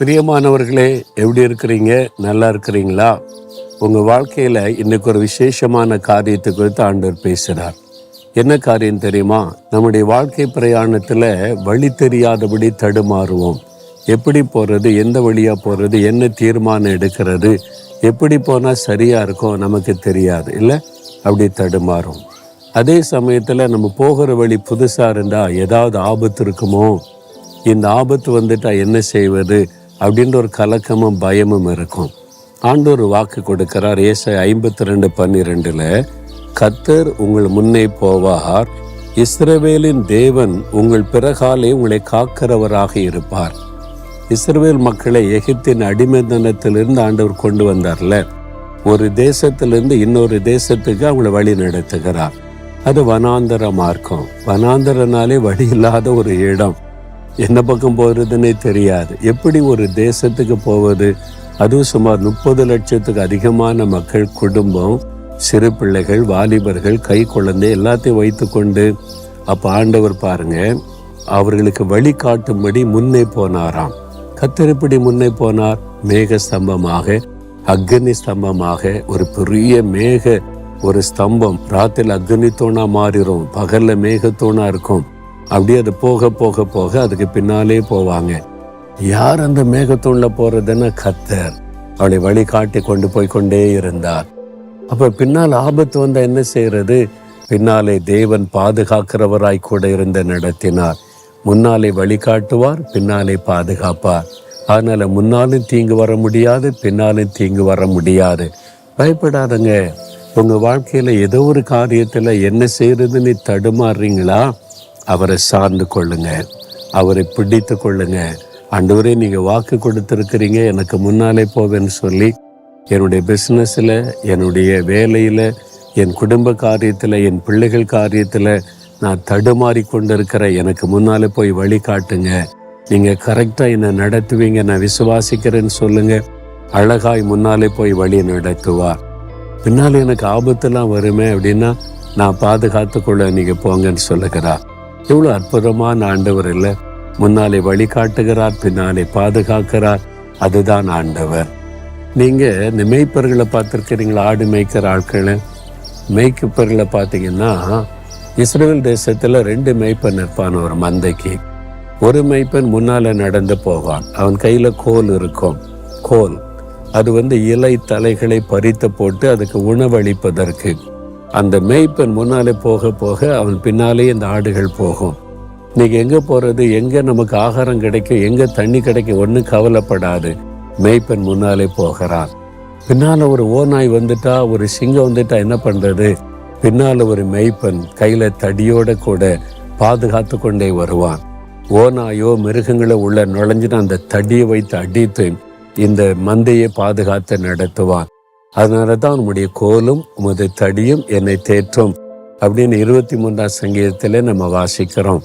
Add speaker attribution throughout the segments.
Speaker 1: பிரியமானவர்களே, எப்படி இருக்கிறீங்க? நல்லா இருக்கிறீங்களா? உங்கள் வாழ்க்கையில் இன்னைக்கு ஒரு விசேஷமான காரியத்தை குறித்து ஆண்டவர் பேசுகிறார். என்ன காரியம் தெரியுமா? நம்முடைய வாழ்க்கை பிரயாணத்தில் வழி தெரியாதபடி தடுமாறுவோம். எப்படி போகிறது, எந்த வழியாக போகிறது, என்ன தீர்மானம் எடுக்கிறது, எப்படி போனால் சரியாக இருக்கும் நமக்கு தெரியாது இல்லை, அப்படி தடுமாறும். அதே சமயத்தில் நம்ம போகிற வழி புதுசாக இருந்தால் ஏதாவது ஆபத்து இருக்குமோ, இந்த ஆபத்து வந்துட்டால் என்ன செய்வது அப்படின்ற ஒரு கலக்கமும் பயமும் இருக்கும். ஆண்டவர் வாக்கு கொடுக்கிறார். ஏசாயா 52:12 கர்த்தர் உங்கள் முன்னே போவார், இஸ்ரவேலின் தேவன் உங்கள் பிறகாலே உங்களை காக்கிறவராக இருப்பார். இஸ்ரவேல் மக்களை எகிப்தின் அடிமைத்தனத்திலிருந்து ஆண்டவர் கொண்டு வந்தார்ல, ஒரு தேசத்திலிருந்து இன்னொரு தேசத்துக்கு அவங்களை வழி நடத்துகிறார். அது வனாந்தரமா இருக்கும். வனாந்தரனாலே வழி இல்லாத ஒரு இடம், என்ன பக்கம் போகிறதுன்னே தெரியாது. எப்படி ஒரு தேசத்துக்கு போவது? அதுவும் சுமார் 30 லட்சத்துக்கு அதிகமான மக்கள், குடும்பம், சிறு பிள்ளைகள், வாலிபர்கள், கை குழந்தை எல்லாத்தையும் வைத்து கொண்டு. அப்போ ஆண்டவர் பாருங்க, அவர்களுக்கு வழி காட்டும்படி முன்னே போனாராம். கர்த்தர் எப்படி முன்னே போனார்? மேக ஸ்தம்பமாக, அக்னி ஸ்தம்பமாக. ஒரு பெரிய மேக ஒரு ஸ்தம்பம் ராத்திரில அக்னி தூணா மாறிடும், பகல்ல மேகத்தூணா இருக்கும். அப்படியே அது போக போக போக அதுக்கு பின்னாலே போவாங்க. யார் அந்த மேகத்தூண்ல போறதுன்னா கர்த்தர் அவளை வழி காட்டி கொண்டு போய் கொண்டே இருந்தார். அப்ப பின்னால் ஆபத்து வந்தா என்ன செய்யறது? பின்னாலே தேவன் பாதுகாக்கிறவராய் கூட இருந்து நடத்தினார். முன்னாலே வழி காட்டுவார், பின்னாலே பாதுகாப்பார். அதனால முன்னாலும் தீங்கு வர முடியாது, பின்னாலும் தீங்கு வர முடியாது. பயப்படாதங்க. உங்க வாழ்க்கையில ஏதோ ஒரு காரியத்துல என்ன செய்யறதுன்னு தடுமாறுறீங்களா? அவரை சார்ந்து கொள்ளுங்க, அவரை பிடித்து கொள்ளுங்க. ஆண்டவரே, நீங்கள் வாக்கு கொடுத்துருக்கிறீங்க, எனக்கு முன்னாலே போவேன்னு சொல்லி என்னுடைய பிஸ்னஸில், என்னுடைய வேலையில், என் குடும்ப காரியத்தில், என் பிள்ளைகள் காரியத்தில் நான் தடுமாறி கொண்டு இருக்கிற, எனக்கு முன்னாலே போய் வழி காட்டுங்க. நீங்கள் கரெக்டாக என்னை நடத்துவீங்க, நான் விசுவாசிக்கிறேன்னு சொல்லுங்கள். அழகாய் முன்னாலே போய் வழி நடத்துவார். பின்னால் எனக்கு ஆபத்தெல்லாம் வருமே அப்படின்னா நான் பாதுகாத்து கொள்ள நீங்கள் போங்கன்னு சொல்லுகிறார். எவ்வளோ அற்புதமான ஆண்டவர் இல்லை? முன்னாலே வழி காட்டுகிறார், பின்னாலே பாதுகாக்கிறார். அதுதான் ஆண்டவர். நீங்கள் இந்த மேய்ப்பர்களை பார்த்துருக்கிறீங்களா? ஆடு மேய்க்கிற ஆட்களை, மேய்ப்பர்களை பார்த்தீங்கன்னா இஸ்ரவேல் தேசத்தில் 2 மேய்ப்பன் இருப்பான் ஒரு மந்தைக்கு. ஒரு மேய்ப்பன் முன்னால் நடந்து போவான். அவன் கையில் கோல் இருக்கும். கோல் அது இலை தலைகளை பறித்து போட்டு அதுக்கு உணவளிப்பதற்கு. அந்த மேய்ப்பன் முன்னாலே போக போக அவன் பின்னாலே இந்த ஆடுகள் போகும். இன்னைக்கு எங்கே போகிறது, எங்கே நமக்கு ஆகாரம் கிடைக்கும், எங்கே தண்ணி கிடைக்கும், ஒன்றும் கவலைப்படாது. மேய்ப்பன் முன்னாலே போகிறான். பின்னால் ஒரு ஓநாய் வந்துட்டா, ஒரு சிங்கம் வந்துட்டா என்ன பண்ணுறது? பின்னால் ஒரு மேய்ப்பன் கையில் தடியோட கூட பாதுகாத்து கொண்டே வருவான். ஓநாயோ மிருகங்களை உள்ள நுழைஞ்சினா அந்த தடியை வைத்து அடித்து இந்த மந்தையை பாதுகாத்து நடத்துவான். அதனால தான் உம்முடைய கோலும் உமது தடியும் என்னை தேற்றும் அப்படின்னு 23ஆம் சங்கீதத்திலே நம்ம வாசிக்கிறோம்.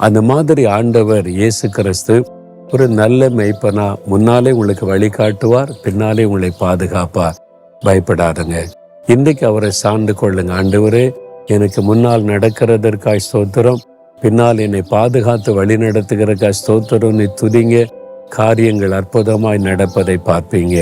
Speaker 1: அந்த மாதிரி ஆண்டவர் இயேசு கிறிஸ்து ஒரு நல்ல மேய்ப்பனா முன்னாலே உங்களுக்கு வழிகாட்டுவார், பின்னாலே உங்களை பாதுகாப்பார். பயப்படாதுங்க. இன்றைக்கு அவரை சார்ந்து கொள்ளுங்க. ஆண்டவரே, எனக்கு முன்னால் நடக்கிறதற்காய் ஸ்தோத்திரம், பின்னால் என்னை பாதுகாத்து வழி நடத்துகிறக்காய் ஸ்தோத்திரம். நீ துதிங்க, காரியங்கள் அற்புதமாய் நடப்பதை பார்ப்பீங்க.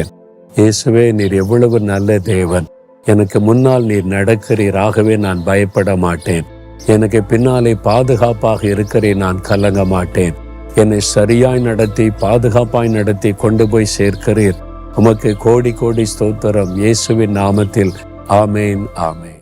Speaker 1: இயேசுவே, நீர் எவ்வளவு நல்ல தேவன். எனக்கு முன்னால் நீர் நடக்கிறீர், ஆகவே நான் பயப்பட மாட்டேன். எனக்கு பின்னாலே பாதுகாப்பாக இருக்கிறேன், நான் கலங்க மாட்டேன். என்னை சரியாய் நடத்தி பாதுகாப்பாய் நடத்தி கொண்டு போய் சேர்க்கிறீர். உமக்கு கோடி கோடி ஸ்தோத்திரம். இயேசுவின் நாமத்தில் ஆமேன், ஆமேன்.